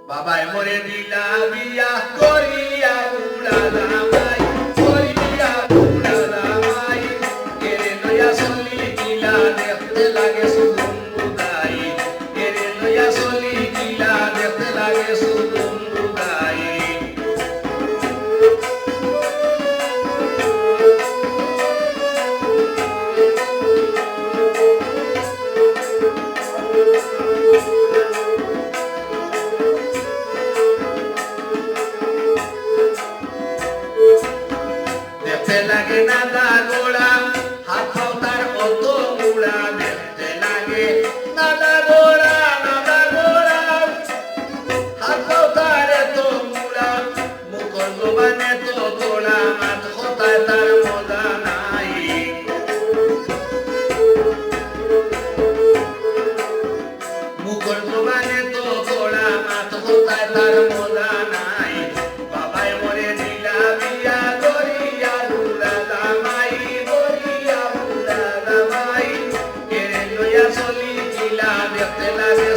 বাবাই মরে দিলা বিয়া করিয়া উড়ালাম আই, করিয়া উড়ালাম আই। এরে লইয়া চলি গিলা দেখতে লাগে সুদুম বুদাই, এরে লইয়া চলি গিলা দেখতে লাগে সুদুম বুদাই। দেখতে লাগে নাদা গোড়া, হাত পাও তার অত মুড়া। দেখতে লাগে নাদা গোড়া, নাদা গোড়া, হাত পাও তার এত মুড়া। মুখর জবানে তো তোড়া, মাত কথায় তার মজা নাই। মুখর জবানে তো তোড়া, মাত কথায় তার মজা নাই। বাবাই মরে দিলা বিয়া করিয়া উড়ালাম আই, করিয়া উড়ালাম আই। এরে লইয়া চলি গিলা দেখতে লাগে